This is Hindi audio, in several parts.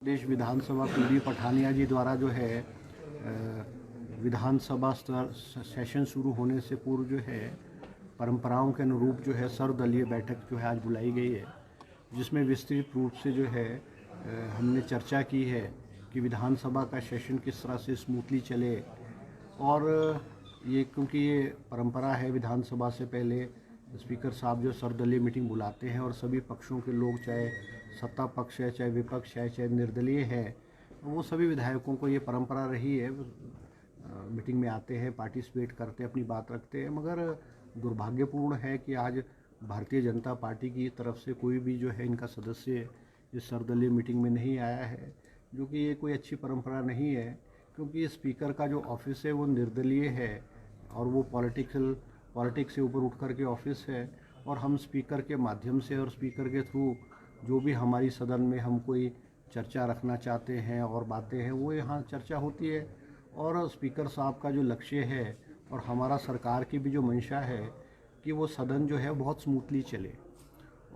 प्रदेश विधानसभा पीडी पठानिया जी द्वारा जो है विधानसभा सेशन शुरू होने से पूर्व जो है परंपराओं के अनुरूप जो है सर्वदलीय बैठक जो है आज बुलाई गई है, जिसमें विस्तृत रूप से जो है हमने चर्चा की है कि विधानसभा का सेशन किस तरह से स्मूथली चले। और ये क्योंकि ये परंपरा है, विधानसभा से पहले स्पीकर साहब जो सर्वदलीय मीटिंग बुलाते हैं और सभी पक्षों के लोग, चाहे सत्ता पक्ष है, चाहे विपक्ष है, चाहे निर्दलीय है, वो सभी विधायकों को ये परंपरा रही है, मीटिंग में आते हैं, पार्टिसिपेट करते हैं, अपनी बात रखते हैं। मगर दुर्भाग्यपूर्ण है कि आज भारतीय जनता पार्टी की तरफ से कोई भी जो है इनका सदस्य इस सर्वदलीय मीटिंग में नहीं आया है, जो कि ये कोई अच्छी परंपरा नहीं है। क्योंकि स्पीकर का जो ऑफिस है वो निर्दलीय है और वो पॉलिटिक्स से ऊपर उठ कर के ऑफिस है, और हम स्पीकर के माध्यम से और स्पीकर के थ्रू जो भी हमारी सदन में हम कोई चर्चा रखना चाहते हैं और बातें हैं वो यहाँ चर्चा होती है। और स्पीकर साहब का जो लक्ष्य है और हमारा सरकार की भी जो मंशा है कि वो सदन जो है बहुत स्मूथली चले।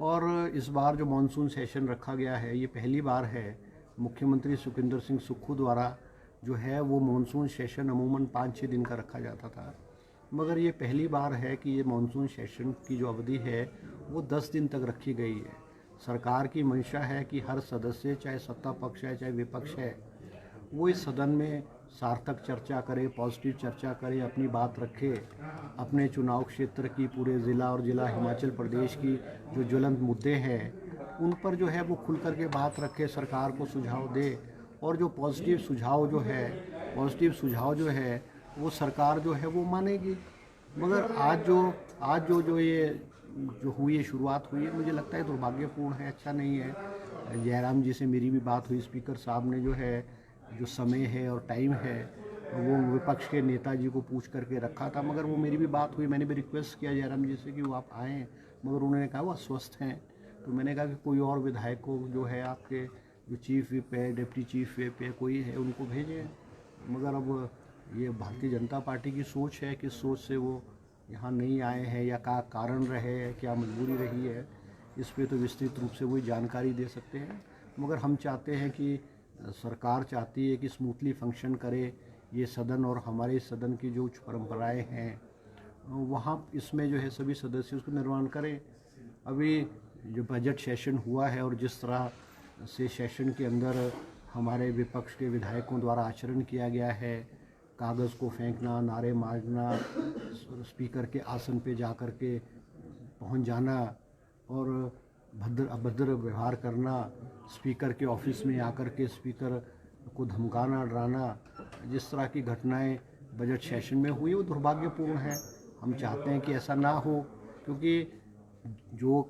और इस बार जो मानसून सेशन रखा गया है, ये पहली बार है। मुख्यमंत्री सुखविंदर सिंह सुक्खू द्वारा जो है वो मानसून सेशन अमूमन 5-6 दिन का रखा जाता था, मगर ये पहली बार है कि ये मानसून सेशन की जो अवधि है वो 10 दिन तक रखी गई है। सरकार की मंशा है कि हर सदस्य, चाहे सत्ता पक्ष है चाहे विपक्ष है, वो इस सदन में सार्थक चर्चा करे, पॉजिटिव चर्चा करे, अपनी बात रखे, अपने चुनाव क्षेत्र की, पूरे ज़िला और ज़िला हिमाचल प्रदेश की जो ज्वलंत मुद्दे हैं उन पर जो है वो खुल कर के बात रखे, सरकार को सुझाव दे। और जो पॉजिटिव सुझाव जो है वो सरकार जो है वो मानेगी। मगर आज जो ये जो हुई है, शुरुआत हुई है, मुझे लगता है दुर्भाग्यपूर्ण है, अच्छा नहीं है। जयराम जी से मेरी भी बात हुई, स्पीकर साहब ने जो है जो समय है और टाइम है वो विपक्ष के नेताजी को पूछ करके रखा था, मगर वो मेरी भी बात हुई, मैंने भी रिक्वेस्ट किया जयराम जी से कि वो आप आएँ, मगर उन्होंने कहा वो अस्वस्थ हैं। तो मैंने कहा कि कोई और विधायक को जो है आपके जो चीफ विप है, डिप्टी चीफ विप है, कोई है, उनको भेजें। मगर अब ये भारतीय जनता पार्टी की सोच है, किस सोच से वो यहाँ नहीं आए हैं या क्या कारण रहे है, क्या मजबूरी रही है, इस पे तो विस्तृत रूप से वही जानकारी दे सकते हैं। मगर हम चाहते हैं कि सरकार चाहती है कि स्मूथली फंक्शन करे ये सदन, और हमारे सदन की जो उच्च परंपराएं हैं वहाँ इसमें जो है सभी सदस्य उसको निर्वहन करें। अभी जो बजट सेशन हुआ है और जिस तरह से सेशन के अंदर हमारे विपक्ष के विधायकों द्वारा आचरण किया गया है, कागज़ को फेंकना, नारे मारना, स्पीकर के आसन पे जा कर के पहुंच जाना और अभद्र व्यवहार करना, स्पीकर के ऑफिस में आकर के स्पीकर को धमकाना, डराना, जिस तरह की घटनाएं बजट सेशन में हुई वो दुर्भाग्यपूर्ण है। हम चाहते हैं कि ऐसा ना हो, क्योंकि जो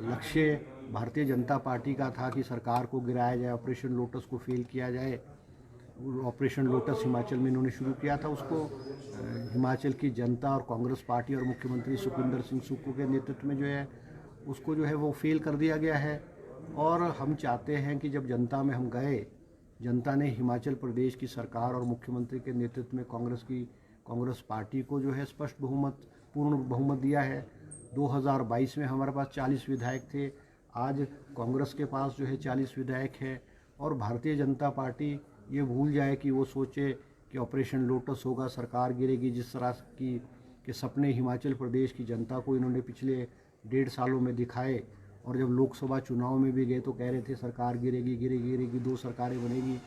लक्ष्य भारतीय जनता पार्टी का था कि सरकार को गिराया जाए, ऑपरेशन लोटस को फेल किया जाए, ऑपरेशन लोटस हिमाचल में इन्होंने शुरू किया था, उसको हिमाचल की जनता और कांग्रेस पार्टी और मुख्यमंत्री सुखविंदर सिंह सुक्खू के नेतृत्व में जो है उसको जो है वो फेल कर दिया गया है। और हम चाहते हैं कि जब जनता में हम गए, जनता ने हिमाचल प्रदेश की सरकार और मुख्यमंत्री के नेतृत्व में कांग्रेस पार्टी को जो है स्पष्ट पूर्ण बहुमत दिया है। 2022 में हमारे पास 40 विधायक थे, आज कांग्रेस के पास जो है 40 विधायक है। और भारतीय जनता पार्टी ये भूल जाए कि वो सोचे कि ऑपरेशन लोटस होगा, सरकार गिरेगी, जिस तरह की के सपने हिमाचल प्रदेश की जनता को इन्होंने पिछले 1.5 सालों में दिखाए। और जब लोकसभा चुनाव में भी गए तो कह रहे थे सरकार गिरेगी, 2 सरकारें बनेगी।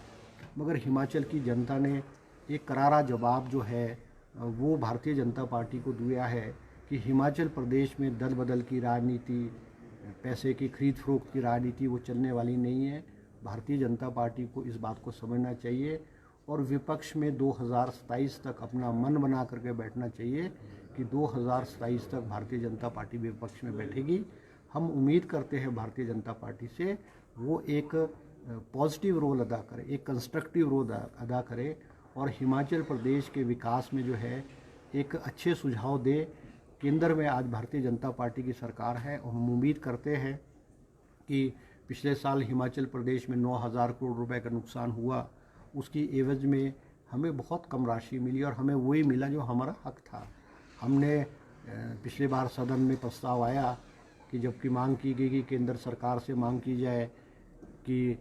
मगर हिमाचल की जनता ने एक करारा जवाब जो है वो भारतीय जनता पार्टी को दिया है कि हिमाचल प्रदेश में दल बदल की राजनीति, पैसे की खरीद फरोख्त की राजनीति वो चलने वाली नहीं है। भारतीय जनता पार्टी को इस बात को समझना चाहिए और विपक्ष में 2027 तक अपना मन बना करके बैठना चाहिए कि 2027 तक भारतीय जनता पार्टी विपक्ष में बैठेगी। हम उम्मीद करते हैं भारतीय जनता पार्टी से वो एक पॉजिटिव रोल अदा करे, एक कंस्ट्रक्टिव रोल अदा करे और हिमाचल प्रदेश के विकास में जो है एक अच्छे सुझाव दे। केंद्र में आज भारतीय जनता पार्टी की सरकार है और हम उम्मीद करते हैं कि पिछले साल हिमाचल प्रदेश में 9,000 करोड़ रुपए का नुकसान हुआ, उसकी एवज में हमें बहुत कम राशि मिली और हमें वही मिला जो हमारा हक था। हमने पिछले बार सदन में प्रस्ताव आया कि जबकि मांग की गई कि केंद्र सरकार से मांग की जाए कि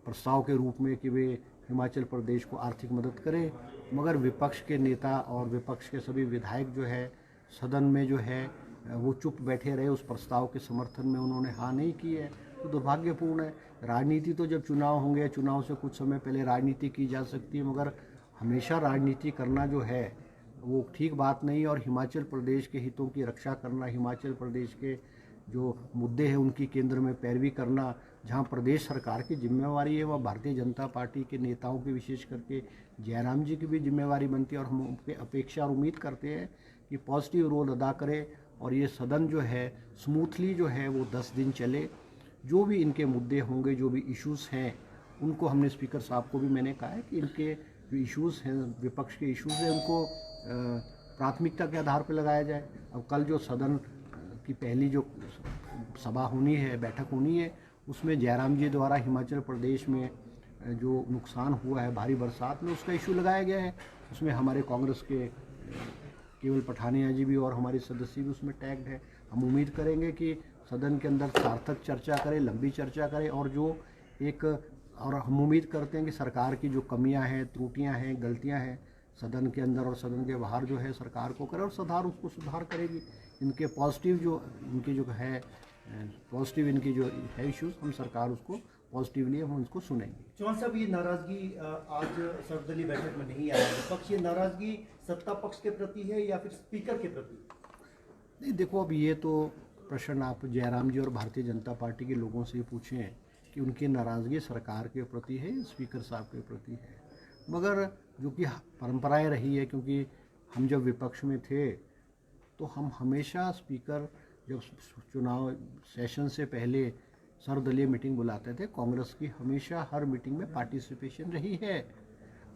प्रस्ताव के रूप में कि वे हिमाचल प्रदेश को आर्थिक मदद करें, मगर विपक्ष के नेता और विपक्ष के सभी विधायक जो है सदन में जो है वो चुप बैठे रहे। उस प्रस्ताव के समर्थन में उन्होंने हाँ नहीं की है, तो दुर्भाग्यपूर्ण है। राजनीति तो जब चुनाव होंगे, चुनाव से कुछ समय पहले राजनीति की जा सकती है, मगर हमेशा राजनीति करना जो है वो ठीक बात नहीं है। और हिमाचल प्रदेश के हितों की रक्षा करना, हिमाचल प्रदेश के जो मुद्दे हैं उनकी केंद्र में पैरवी करना, जहां प्रदेश सरकार की जिम्मेवारी है, वह भारतीय जनता पार्टी के नेताओं की, विशेष करके जयराम जी की भी जिम्मेवारी बनती है। और हम उनके अपेक्षा और उम्मीद करते हैं कि पॉजिटिव रोल अदा करें और ये सदन जो है स्मूथली जो है वो 10 दिन चले। जो भी इनके मुद्दे होंगे, जो भी इश्यूज़ हैं, उनको हमने स्पीकर साहब को भी मैंने कहा है कि इनके जो इश्यूज़ हैं, विपक्ष के इश्यूज़ हैं, उनको प्राथमिकता के आधार पर लगाया जाए। अब कल जो सदन की पहली जो सभा होनी है, बैठक होनी है, उसमें जयराम जी द्वारा हिमाचल प्रदेश में जो नुकसान हुआ है भारी बरसात में, उसका इशू लगाया गया है। उसमें हमारे कांग्रेस के केवल पठानिया जी भी और हमारे सदस्य भी उसमें टैग्ड है। हम उम्मीद करेंगे कि सदन के अंदर सार्थक चर्चा करें, लंबी चर्चा करें, और हम उम्मीद करते हैं कि सरकार की जो कमियां हैं, त्रुटियां हैं, गलतियां हैं, सदन के अंदर और सदन के बाहर जो है सरकार को करे और उसको सुधार करेगी। इनके पॉजिटिव जो इनकी जो है इश्यूज़, हम सरकार उसको पॉजिटिवली हम उसको सुनेंगे। चौहान साहब, ये नाराजगी आज सर्वदलीय बैठक में नहीं आया, विपक्ष ये नाराजगी सत्ता पक्ष के प्रति है या फिर स्पीकर के प्रति? नहीं, देखो, अब ये तो प्रश्न आप जयराम जी और भारतीय जनता पार्टी के लोगों से पूछें कि उनकी नाराज़गी सरकार के प्रति है, स्पीकर साहब के प्रति है। मगर जो कि परंपराएं रही है, क्योंकि हम जब विपक्ष में थे तो हम हमेशा स्पीकर जब चुनाव सेशन से पहले सर्वदलीय मीटिंग बुलाते थे, कांग्रेस की हमेशा हर मीटिंग में पार्टिसिपेशन रही है।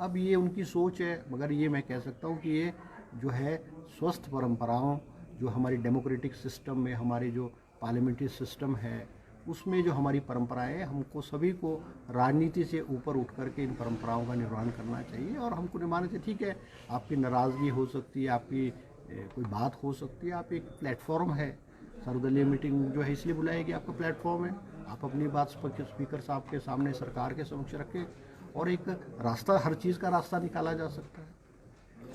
अब ये उनकी सोच है, मगर ये मैं कह सकता हूँ कि ये जो है स्वस्थ परंपराओं, जो हमारी डेमोक्रेटिक सिस्टम में, हमारी जो पार्लियामेंट्री सिस्टम है, उसमें जो हमारी परंपराएं हैं, हमको सभी को राजनीति से ऊपर उठ करके इन परंपराओं का निर्वहन करना चाहिए। और हमको निभाना चाहिए। ठीक है, आपकी नाराज़गी हो सकती है, आपकी कोई बात हो सकती है, आप एक प्लेटफॉर्म है, सर्वदलीय मीटिंग जो है इसलिए बुलाई गई, आपका प्लेटफॉर्म है, आप अपनी बात स्पीकर साहब के सामने, सरकार के समक्ष रखें और एक रास्ता, हर चीज़ का रास्ता निकाला जा सकता है,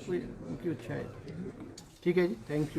कोई उनकी इच्छा है। ठीक है जी, थैंक यू।